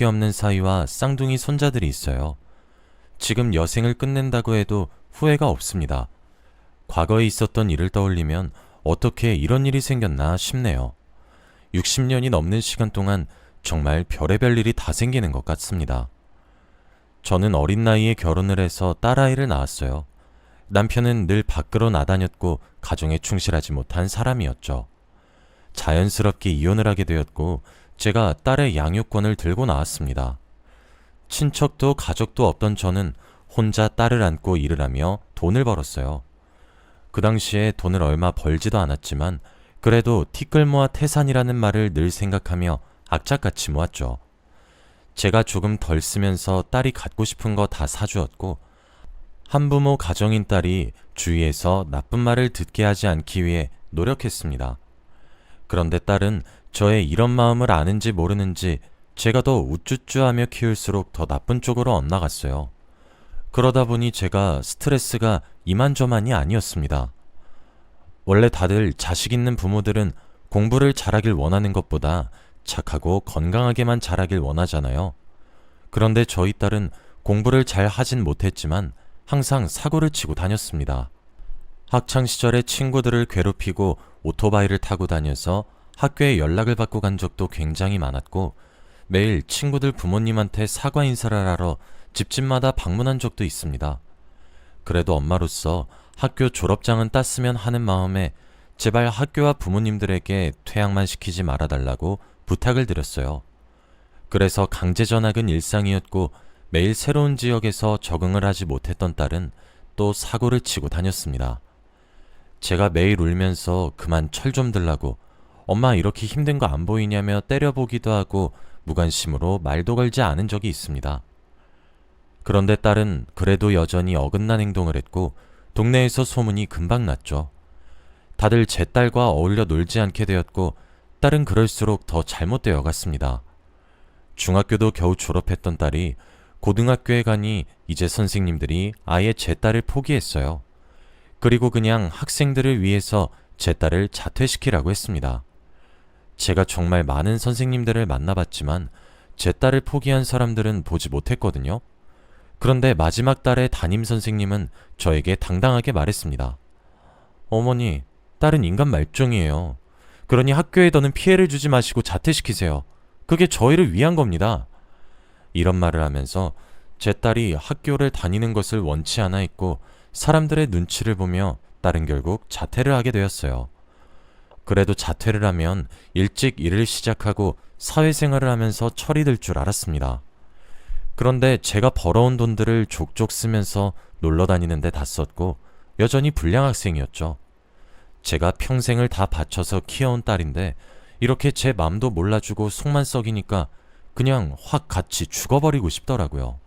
수밖에 없는 사이와 쌍둥이 손자들이 있어요. 지금 여생을 끝낸다고 해도 후회가 없습니다. 과거에 있었던 일을 떠올리면 어떻게 이런 일이 생겼나 싶네요. 60년이 넘는 시간 동안 정말 별의별 일이 다 생기는 것 같습니다. 저는 어린 나이에 결혼을 해서 딸아이를 낳았어요. 남편은 늘 밖으로 나다녔고 가정에 충실하지 못한 사람이었죠. 자연스럽게 이혼을 하게 되었고 제가 딸의 양육권을 들고 나왔습니다. 친척도 가족도 없던 저는 혼자 딸을 안고 일을 하며 돈을 벌었어요. 그 당시에 돈을 얼마 벌지도 않았지만 그래도 티끌모아 태산이라는 말을 늘 생각하며 악착같이 모았죠. 제가 조금 덜 쓰면서 딸이 갖고 싶은 거 다 사주었고 한부모 가정인 딸이 주위에서 나쁜 말을 듣게 하지 않기 위해 노력했습니다. 그런데 딸은 저의 이런 마음을 아는지 모르는지 제가 더 우쭈쭈하며 키울수록 더 나쁜 쪽으로 엇나갔어요. 그러다 보니 제가 스트레스가 이만저만이 아니었습니다. 원래 다들 자식 있는 부모들은 공부를 잘하길 원하는 것보다 착하고 건강하게만 자라길 원하잖아요. 그런데 저희 딸은 공부를 잘 하진 못했지만 항상 사고를 치고 다녔습니다. 학창시절에 친구들을 괴롭히고 오토바이를 타고 다녀서 학교에 연락을 받고 간 적도 굉장히 많았고 매일 친구들 부모님한테 사과 인사를 하러 집집마다 방문한 적도 있습니다. 그래도 엄마로서 학교 졸업장은 땄으면 하는 마음에 제발 학교와 부모님들에게 퇴학만 시키지 말아달라고 부탁을 드렸어요. 그래서 강제 전학은 일상이었고 매일 새로운 지역에서 적응을 하지 못했던 딸은 또 사고를 치고 다녔습니다. 제가 매일 울면서 그만 철 좀 들라고 엄마 이렇게 힘든 거 안 보이냐며 때려보기도 하고 무관심으로 말도 걸지 않은 적이 있습니다. 그런데 딸은 그래도 여전히 어긋난 행동을 했고 동네에서 소문이 금방 났죠. 다들 제 딸과 어울려 놀지 않게 되었고 딸은 그럴수록 더 잘못되어 갔습니다. 중학교도 겨우 졸업했던 딸이 고등학교에 가니 이제 선생님들이 아예 제 딸을 포기했어요. 그리고 그냥 학생들을 위해서 제 딸을 자퇴시키라고 했습니다. 제가 정말 많은 선생님들을 만나봤지만 제 딸을 포기한 사람들은 보지 못했거든요. 그런데 마지막 달의 담임 선생님은 저에게 당당하게 말했습니다. 어머니, 딸은 인간 말종이에요. 그러니 학교에 더는 피해를 주지 마시고 자퇴시키세요. 그게 저희를 위한 겁니다. 이런 말을 하면서 제 딸이 학교를 다니는 것을 원치 않아 했고 사람들의 눈치를 보며 딸은 결국 자퇴를 하게 되었어요. 그래도 자퇴를 하면 일찍 일을 시작하고 사회생활을 하면서 철이 들 줄 알았습니다. 그런데 제가 벌어온 돈들을 족족 쓰면서 놀러 다니는데 다 썼고 여전히 불량 학생이었죠. 제가 평생을 다 바쳐서 키워온 딸인데 이렇게 제 맘도 몰라주고 속만 썩이니까 그냥 확 같이 죽어버리고 싶더라고요.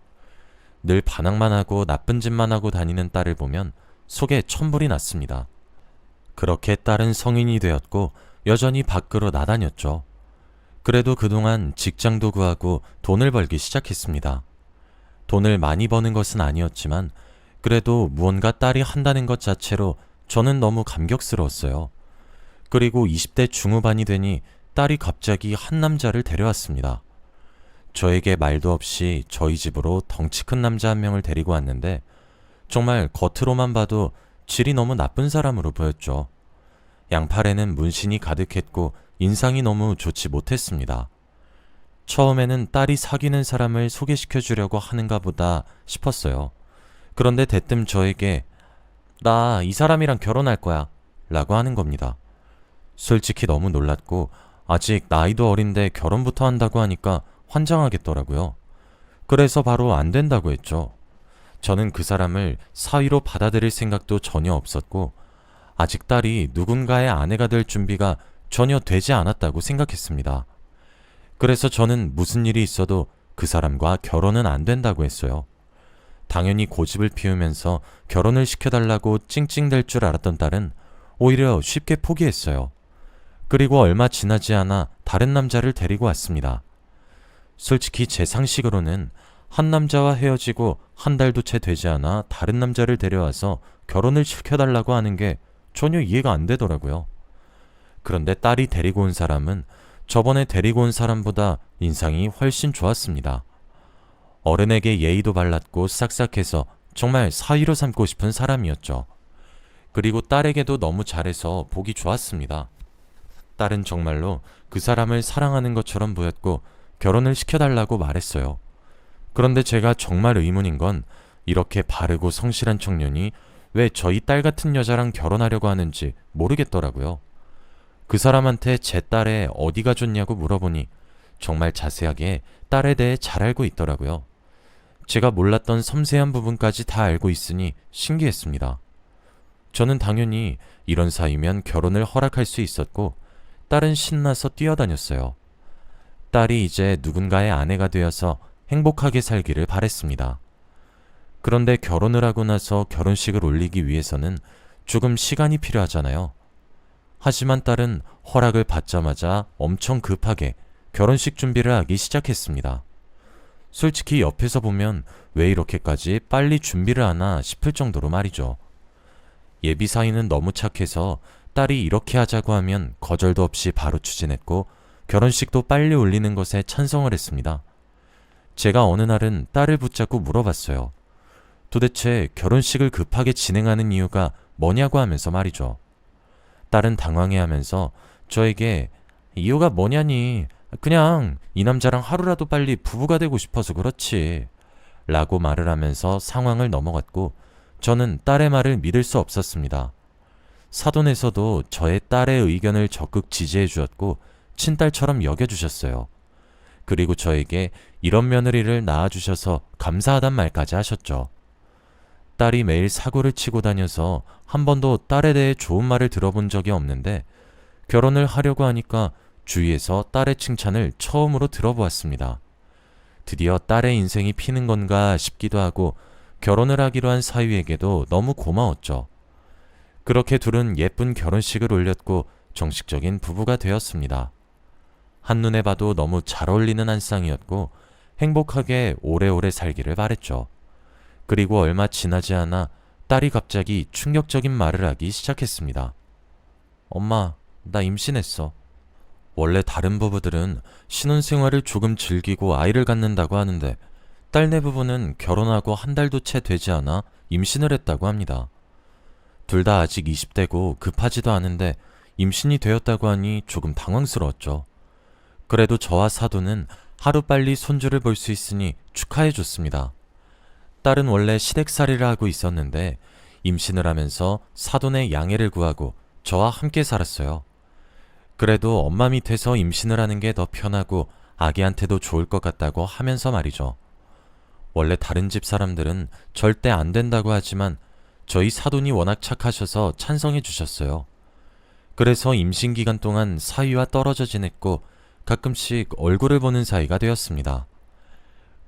늘 반항만 하고 나쁜 짓만 하고 다니는 딸을 보면 속에 천불이 났습니다. 그렇게 딸은 성인이 되었고 여전히 밖으로 나다녔죠. 그래도 그동안 직장도 구하고 돈을 벌기 시작했습니다. 돈을 많이 버는 것은 아니었지만 그래도 무언가 딸이 한다는 것 자체로 저는 너무 감격스러웠어요. 그리고 20대 중후반이 되니 딸이 갑자기 한 남자를 데려왔습니다. 저에게 말도 없이 저희 집으로 덩치 큰 남자 한 명을 데리고 왔는데 정말 겉으로만 봐도 질이 너무 나쁜 사람으로 보였죠. 양팔에는 문신이 가득했고 인상이 너무 좋지 못했습니다. 처음에는 딸이 사귀는 사람을 소개시켜 주려고 하는가 보다 싶었어요. 그런데 대뜸 저에게 나 이 사람이랑 결혼할 거야 라고 하는 겁니다. 솔직히 너무 놀랐고 아직 나이도 어린데 결혼부터 한다고 하니까 환장하겠더라고요. 그래서 바로 안 된다고 했죠. 저는 그 사람을 사위로 받아들일 생각도 전혀 없었고 아직 딸이 누군가의 아내가 될 준비가 전혀 되지 않았다고 생각했습니다. 그래서 저는 무슨 일이 있어도 그 사람과 결혼은 안 된다고 했어요. 당연히 고집을 피우면서 결혼을 시켜달라고 찡찡댈 줄 알았던 딸은 오히려 쉽게 포기했어요. 그리고 얼마 지나지 않아 다른 남자를 데리고 왔습니다. 솔직히 제 상식으로는 한 남자와 헤어지고 한 달도 채 되지 않아 다른 남자를 데려와서 결혼을 시켜달라고 하는 게 전혀 이해가 안 되더라고요. 그런데 딸이 데리고 온 사람은 저번에 데리고 온 사람보다 인상이 훨씬 좋았습니다. 어른에게 예의도 발랐고 싹싹해서 정말 사위로 삼고 싶은 사람이었죠. 그리고 딸에게도 너무 잘해서 보기 좋았습니다. 딸은 정말로 그 사람을 사랑하는 것처럼 보였고 결혼을 시켜달라고 말했어요. 그런데 제가 정말 의문인 건 이렇게 바르고 성실한 청년이 왜 저희 딸 같은 여자랑 결혼하려고 하는지 모르겠더라고요. 그 사람한테 제 딸의 어디가 좋냐고 물어보니 정말 자세하게 딸에 대해 잘 알고 있더라고요. 제가 몰랐던 섬세한 부분까지 다 알고 있으니 신기했습니다. 저는 당연히 이런 사이면 결혼을 허락할 수 있었고 딸은 신나서 뛰어다녔어요. 딸이 이제 누군가의 아내가 되어서 행복하게 살기를 바랬습니다. 그런데 결혼을 하고 나서 결혼식을 올리기 위해서는 조금 시간이 필요하잖아요. 하지만 딸은 허락을 받자마자 엄청 급하게 결혼식 준비를 하기 시작했습니다. 솔직히 옆에서 보면 왜 이렇게까지 빨리 준비를 하나 싶을 정도로 말이죠. 예비 사위는 너무 착해서 딸이 이렇게 하자고 하면 거절도 없이 바로 추진했고 결혼식도 빨리 올리는 것에 찬성을 했습니다. 제가 어느 날은 딸을 붙잡고 물어봤어요. 도대체 결혼식을 급하게 진행하는 이유가 뭐냐고 하면서 말이죠. 딸은 당황해하면서 저에게 이유가 뭐냐니 그냥 이 남자랑 하루라도 빨리 부부가 되고 싶어서 그렇지 라고 말을 하면서 상황을 넘어갔고 저는 딸의 말을 믿을 수 없었습니다. 사돈에서도 저의 딸의 의견을 적극 지지해 주었고 친딸처럼 여겨주셨어요. 그리고 저에게 이런 며느리를 낳아주셔서 감사하단 말까지 하셨죠. 딸이 매일 사고를 치고 다녀서 한 번도 딸에 대해 좋은 말을 들어본 적이 없는데 결혼을 하려고 하니까 주위에서 딸의 칭찬을 처음으로 들어보았습니다. 드디어 딸의 인생이 피는 건가 싶기도 하고 결혼을 하기로 한 사위에게도 너무 고마웠죠. 그렇게 둘은 예쁜 결혼식을 올렸고 정식적인 부부가 되었습니다. 한눈에 봐도 너무 잘 어울리는 한 쌍이었고 행복하게 오래오래 살기를 바랬죠. 그리고 얼마 지나지 않아 딸이 갑자기 충격적인 말을 하기 시작했습니다. 엄마, 나 임신했어. 원래 다른 부부들은 신혼생활을 조금 즐기고 아이를 갖는다고 하는데 딸네 부부는 결혼하고 한 달도 채 되지 않아 임신을 했다고 합니다. 둘 다 아직 20대고 급하지도 않은데 임신이 되었다고 하니 조금 당황스러웠죠. 그래도 저와 사돈은 하루빨리 손주를 볼 수 있으니 축하해 줬습니다. 딸은 원래 시댁살이를 하고 있었는데 임신을 하면서 사돈의 양해를 구하고 저와 함께 살았어요. 그래도 엄마 밑에서 임신을 하는 게 더 편하고 아기한테도 좋을 것 같다고 하면서 말이죠. 원래 다른 집 사람들은 절대 안 된다고 하지만 저희 사돈이 워낙 착하셔서 찬성해 주셨어요. 그래서 임신 기간 동안 사위와 떨어져 지냈고 가끔씩 얼굴을 보는 사이가 되었습니다.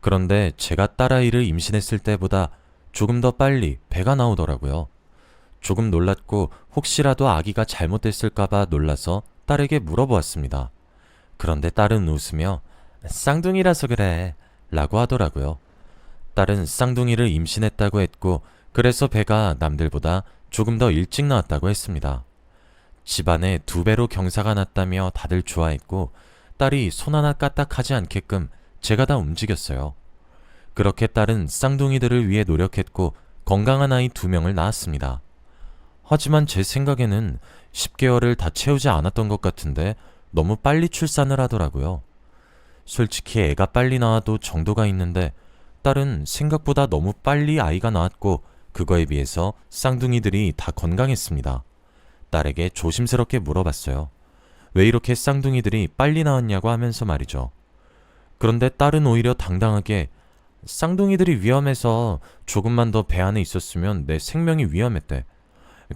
그런데 제가 딸아이를 임신했을 때보다 조금 더 빨리 배가 나오더라고요. 조금 놀랐고 혹시라도 아기가 잘못됐을까봐 놀라서 딸에게 물어보았습니다. 그런데 딸은 웃으며 쌍둥이라서 그래 라고 하더라고요. 딸은 쌍둥이를 임신했다고 했고 그래서 배가 남들보다 조금 더 일찍 나왔다고 했습니다. 집안에 2배로 경사가 났다며 다들 좋아했고 딸이 손 하나 까딱하지 않게끔 제가 다 움직였어요. 그렇게 딸은 쌍둥이들을 위해 노력했고 건강한 아이 2명을 낳았습니다. 하지만 제 생각에는 10개월을 다 채우지 않았던 것 같은데 너무 빨리 출산을 하더라고요. 솔직히 애가 빨리 나와도 정도가 있는데 딸은 생각보다 너무 빨리 아이가 나왔고 그거에 비해서 쌍둥이들이 다 건강했습니다. 딸에게 조심스럽게 물어봤어요. 왜 이렇게 쌍둥이들이 빨리 나왔냐고 하면서 말이죠. 그런데 딸은 오히려 당당하게 쌍둥이들이 위험해서 조금만 더 배 안에 있었으면 내 생명이 위험했대.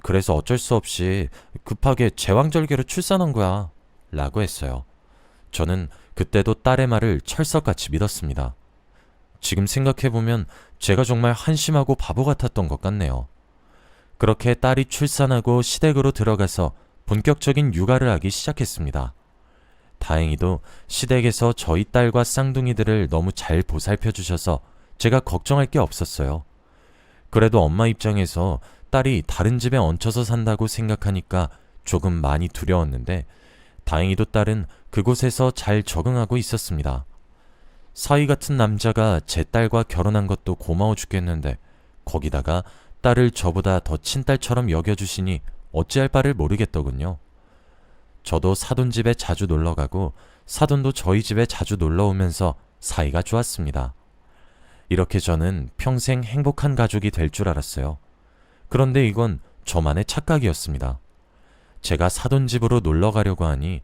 그래서 어쩔 수 없이 급하게 제왕절개로 출산한 거야 라고 했어요. 저는 그때도 딸의 말을 철석같이 믿었습니다. 지금 생각해보면 제가 정말 한심하고 바보 같았던 것 같네요. 그렇게 딸이 출산하고 시댁으로 들어가서 본격적인 육아를 하기 시작했습니다. 다행히도 시댁에서 저희 딸과 쌍둥이들을 너무 잘 보살펴 주셔서 제가 걱정할 게 없었어요. 그래도 엄마 입장에서 딸이 다른 집에 얹혀서 산다고 생각하니까 조금 많이 두려웠는데 다행히도 딸은 그곳에서 잘 적응하고 있었습니다. 사위 같은 남자가 제 딸과 결혼한 것도 고마워 죽겠는데 거기다가 딸을 저보다 더 친딸처럼 여겨주시니 어찌할 바를 모르겠더군요. 저도 사돈 집에 자주 놀러가고 사돈도 저희 집에 자주 놀러오면서 사이가 좋았습니다. 이렇게 저는 평생 행복한 가족이 될 줄 알았어요. 그런데 이건 저만의 착각이었습니다. 제가 사돈 집으로 놀러 가려고 하니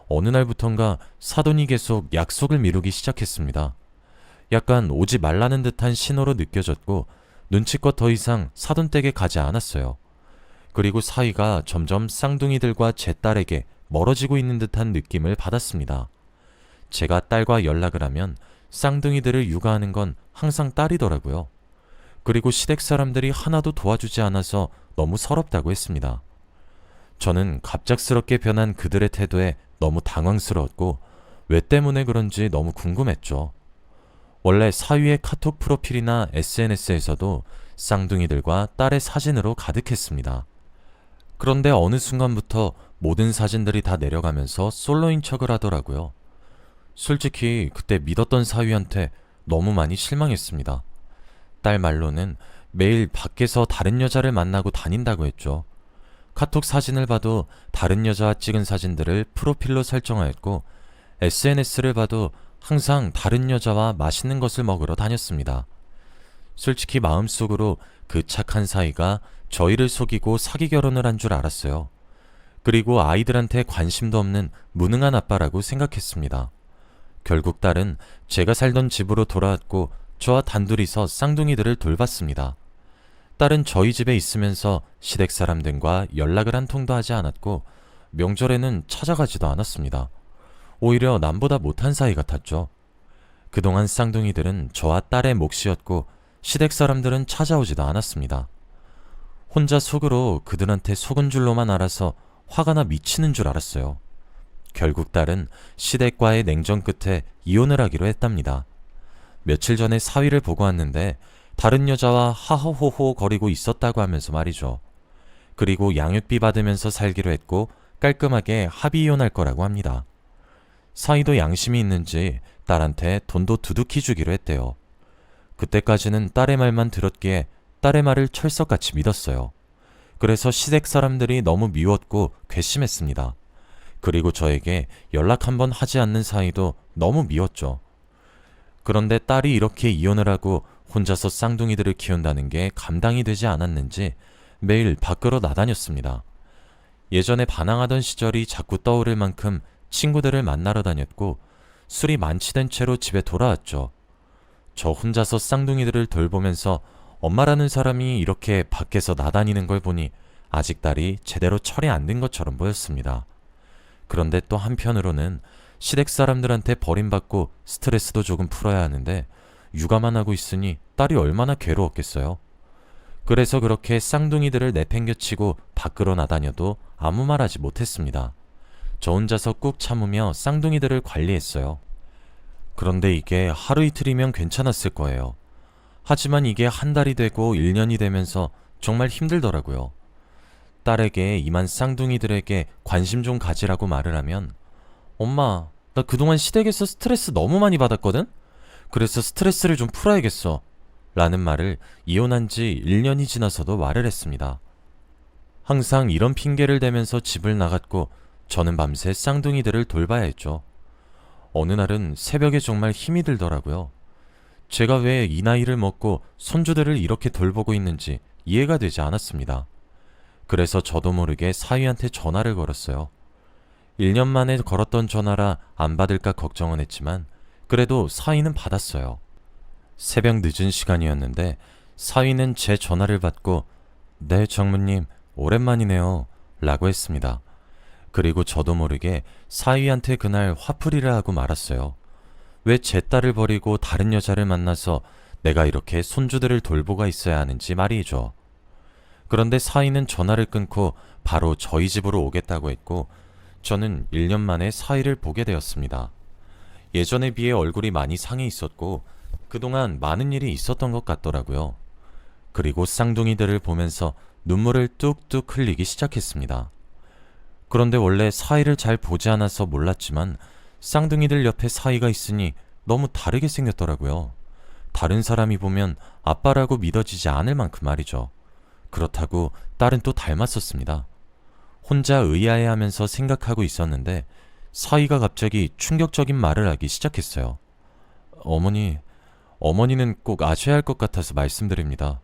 어느 날부턴가 사돈이 계속 약속을 미루기 시작했습니다. 약간 오지 말라는 듯한 신호로 느껴졌고 눈치껏 더 이상 사돈 댁에 가지 않았어요. 그리고 사이가 점점 쌍둥이들과 제 딸에게 멀어지고 있는 듯한 느낌을 받았습니다. 제가 딸과 연락을 하면 쌍둥이들을 육아하는 건 항상 딸이더라고요. 그리고 시댁 사람들이 하나도 도와주지 않아서 너무 서럽다고 했습니다. 저는 갑작스럽게 변한 그들의 태도에 너무 당황스러웠고 왜 때문에 그런지 너무 궁금했죠. 원래 사위의 카톡 프로필이나 SNS에서도 쌍둥이들과 딸의 사진으로 가득했습니다. 그런데 어느 순간부터 모든 사진들이 다 내려가면서 솔로인 척을 하더라고요. 솔직히 그때 믿었던 사위한테 너무 많이 실망했습니다. 딸 말로는 매일 밖에서 다른 여자를 만나고 다닌다고 했죠. 카톡 사진을 봐도 다른 여자와 찍은 사진들을 프로필로 설정하였고 SNS를 봐도 항상 다른 여자와 맛있는 것을 먹으러 다녔습니다. 솔직히 마음속으로 그 착한 사이가 저희를 속이고 사기 결혼을 한 줄 알았어요. 그리고 아이들한테 관심도 없는 무능한 아빠라고 생각했습니다. 결국 딸은 제가 살던 집으로 돌아왔고 저와 단둘이서 쌍둥이들을 돌봤습니다. 딸은 저희 집에 있으면서 시댁 사람들과 연락을 한 통도 하지 않았고 명절에는 찾아가지도 않았습니다. 오히려 남보다 못한 사이 같았죠. 그동안 쌍둥이들은 저와 딸의 몫이었고 시댁 사람들은 찾아오지도 않았습니다. 혼자 속으로 그들한테 속은 줄로만 알아서 화가 나 미치는 줄 알았어요. 결국 딸은 시댁과의 냉전 끝에 이혼을 하기로 했답니다. 며칠 전에 사위를 보고 왔는데 다른 여자와 하허호호 거리고 있었다고 하면서 말이죠. 그리고 양육비 받으면서 살기로 했고 깔끔하게 합의 이혼할 거라고 합니다. 사위도 양심이 있는지 딸한테 돈도 두둑히 주기로 했대요. 그때까지는 딸의 말만 들었기에 딸의 말을 철석같이 믿었어요. 그래서 시댁 사람들이 너무 미웠고 괘씸했습니다. 그리고 저에게 연락 한번 하지 않는 사이도 너무 미웠죠. 그런데 딸이 이렇게 이혼을 하고 혼자서 쌍둥이들을 키운다는 게 감당이 되지 않았는지 매일 밖으로 나다녔습니다. 예전에 반항하던 시절이 자꾸 떠오를 만큼 친구들을 만나러 다녔고 술이 만취된 채로 집에 돌아왔죠. 저 혼자서 쌍둥이들을 돌보면서 엄마라는 사람이 이렇게 밖에서 나다니는 걸 보니 아직 딸이 제대로 철이 안 든 것처럼 보였습니다. 그런데 또 한편으로는 시댁 사람들한테 버림받고 스트레스도 조금 풀어야 하는데 육아만 하고 있으니 딸이 얼마나 괴로웠겠어요. 그래서 그렇게 쌍둥이들을 내팽개치고 밖으로 나다녀도 아무 말 하지 못했습니다. 저 혼자서 꾹 참으며 쌍둥이들을 관리했어요. 그런데 이게 하루 이틀이면 괜찮았을 거예요. 하지만 이게 한 달이 되고 1년이 되면서 정말 힘들더라고요. 딸에게 이만 쌍둥이들에게 관심 좀 가지라고 말을 하면 엄마, 나 그동안 시댁에서 스트레스 너무 많이 받았거든? 그래서 스트레스를 좀 풀어야겠어. 라는 말을 이혼한 지 1년이 지나서도 말을 했습니다. 항상 이런 핑계를 대면서 집을 나갔고 저는 밤새 쌍둥이들을 돌봐야 했죠. 어느 날은 새벽에 정말 힘이 들더라고요. 제가 왜 이 나이를 먹고 손주들을 이렇게 돌보고 있는지 이해가 되지 않았습니다. 그래서 저도 모르게 사위한테 전화를 걸었어요. 1년 만에 걸었던 전화라 안 받을까 걱정은 했지만 그래도 사위는 받았어요. 새벽 늦은 시간이었는데 사위는 제 전화를 받고 네 장모님 오랜만이네요 라고 했습니다. 그리고 저도 모르게 사위한테 그날 화풀이를 하고 말았어요. 왜 제 딸을 버리고 다른 여자를 만나서 내가 이렇게 손주들을 돌보가 있어야 하는지 말이죠. 그런데 사위는 전화를 끊고 바로 저희 집으로 오겠다고 했고 저는 1년 만에 사위를 보게 되었습니다. 예전에 비해 얼굴이 많이 상해 있었고 그동안 많은 일이 있었던 것 같더라고요. 그리고 쌍둥이들을 보면서 눈물을 뚝뚝 흘리기 시작했습니다. 그런데 원래 사위를 잘 보지 않아서 몰랐지만 쌍둥이들 옆에 사위가 있으니 너무 다르게 생겼더라고요. 다른 사람이 보면 아빠라고 믿어지지 않을 만큼 말이죠. 그렇다고 딸은 또 닮았었습니다. 혼자 의아해하면서 생각하고 있었는데 사위가 갑자기 충격적인 말을 하기 시작했어요. 어머니는 꼭 아셔야 할 것 같아서 말씀드립니다.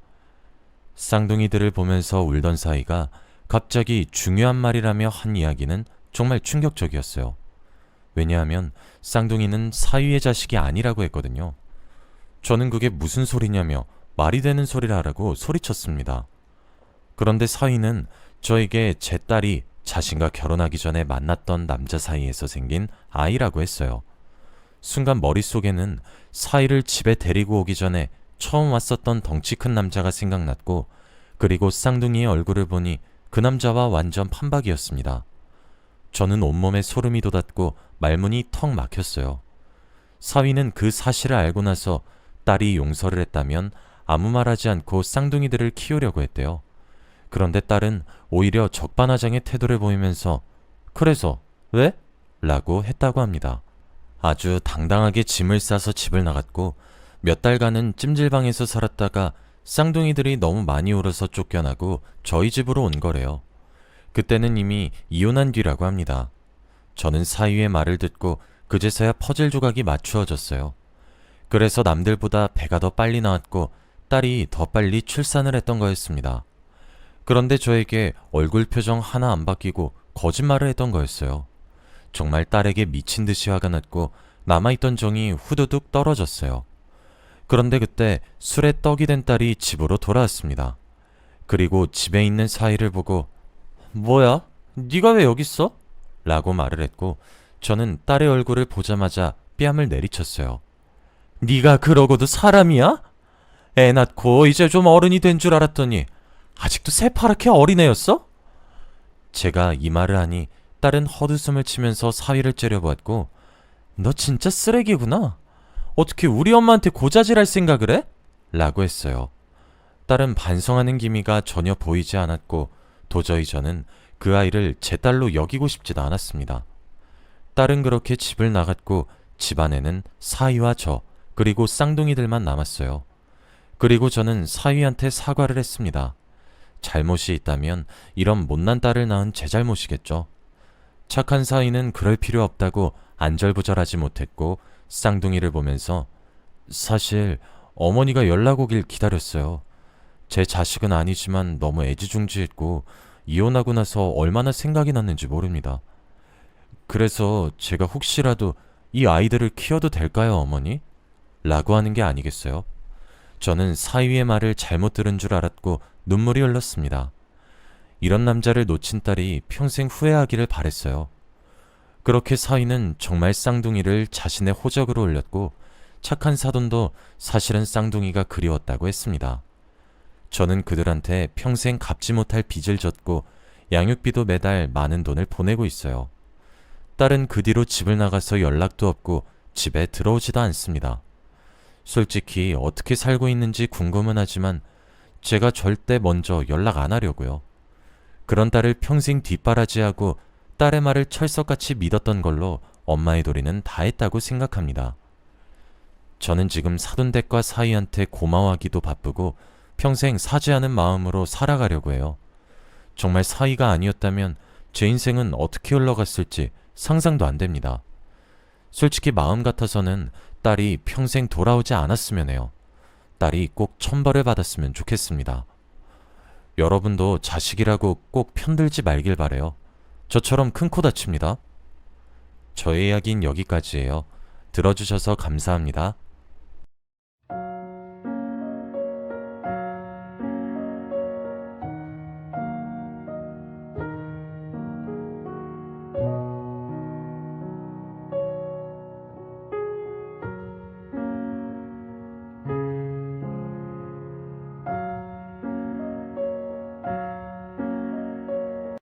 쌍둥이들을 보면서 울던 사위가 갑자기 중요한 말이라며 한 이야기는 정말 충격적이었어요. 왜냐하면 쌍둥이는 사위의 자식이 아니라고 했거든요. 저는 그게 무슨 소리냐며 말이 되는 소리를 하라고 소리쳤습니다. 그런데 사위는 저에게 제 딸이 자신과 결혼하기 전에 만났던 남자 사이에서 생긴 아이라고 했어요. 순간 머릿속에는 사위를 집에 데리고 오기 전에 처음 왔었던 덩치 큰 남자가 생각났고, 그리고 쌍둥이의 얼굴을 보니 그 남자와 완전 판박이었습니다. 저는 온몸에 소름이 돋았고 말문이 턱 막혔어요. 사위는 그 사실을 알고 나서 딸이 용서를 했다면 아무 말하지 않고 쌍둥이들을 키우려고 했대요. 그런데 딸은 오히려 적반하장의 태도를 보이면서 그래서 왜? 라고 했다고 합니다. 아주 당당하게 짐을 싸서 집을 나갔고 몇 달간은 찜질방에서 살았다가 쌍둥이들이 너무 많이 울어서 쫓겨나고 저희 집으로 온 거래요. 그때는 이미 이혼한 뒤라고 합니다. 저는 사위의 말을 듣고 그제서야 퍼즐 조각이 맞추어졌어요. 그래서 남들보다 배가 더 빨리 나왔고 딸이 더 빨리 출산을 했던 거였습니다. 그런데 저에게 얼굴 표정 하나 안 바뀌고 거짓말을 했던 거였어요. 정말 딸에게 미친 듯이 화가 났고 남아있던 정이 후두둑 떨어졌어요. 그런데 그때 술에 떡이 된 딸이 집으로 돌아왔습니다. 그리고 집에 있는 사위를 보고 뭐야? 네가 왜 여기 있어? 라고 말을 했고 저는 딸의 얼굴을 보자마자 뺨을 내리쳤어요. 네가 그러고도 사람이야? 애 낳고 이제 좀 어른이 된 줄 알았더니 아직도 새파랗게 어린애였어? 제가 이 말을 하니 딸은 헛웃음을 치면서 사위를 째려보았고 너 진짜 쓰레기구나. 어떻게 우리 엄마한테 고자질할 생각을 해? 라고 했어요. 딸은 반성하는 기미가 전혀 보이지 않았고 도저히 저는 그 아이를 제 딸로 여기고 싶지도 않았습니다. 딸은 그렇게 집을 나갔고 집안에는 사위와 저 그리고 쌍둥이들만 남았어요. 그리고 저는 사위한테 사과를 했습니다. 잘못이 있다면 이런 못난 딸을 낳은 제 잘못이겠죠. 착한 사위는 그럴 필요 없다고 안절부절하지 못했고 쌍둥이를 보면서 사실 어머니가 연락 오길 기다렸어요. 제 자식은 아니지만 너무 애지중지했고 이혼하고 나서 얼마나 생각이 났는지 모릅니다. 그래서 제가 혹시라도 이 아이들을 키워도 될까요, 어머니? 라고 하는 게 아니겠어요? 저는 사위의 말을 잘못 들은 줄 알았고 눈물이 흘렀습니다. 이런 남자를 놓친 딸이 평생 후회하기를 바랬어요. 그렇게 사위는 정말 쌍둥이를 자신의 호적으로 올렸고 착한 사돈도 사실은 쌍둥이가 그리웠다고 했습니다. 저는 그들한테 평생 갚지 못할 빚을 졌고 양육비도 매달 많은 돈을 보내고 있어요. 딸은 그 뒤로 집을 나가서 연락도 없고 집에 들어오지도 않습니다. 솔직히 어떻게 살고 있는지 궁금은 하지만 제가 절대 먼저 연락 안 하려고요. 그런 딸을 평생 뒷바라지하고 딸의 말을 철석같이 믿었던 걸로 엄마의 도리는 다 했다고 생각합니다. 저는 지금 사돈댁과 사위한테 고마워하기도 바쁘고 평생 사죄하는 마음으로 살아가려고 해요. 정말 사위가 아니었다면 제 인생은 어떻게 흘러갔을지 상상도 안 됩니다. 솔직히 마음 같아서는 딸이 평생 돌아오지 않았으면 해요. 딸이 꼭 천벌을 받았으면 좋겠습니다. 여러분도 자식이라고 꼭 편들지 말길 바래요. 저처럼 큰 코 다칩니다. 저의 이야기는 여기까지예요. 들어주셔서 감사합니다.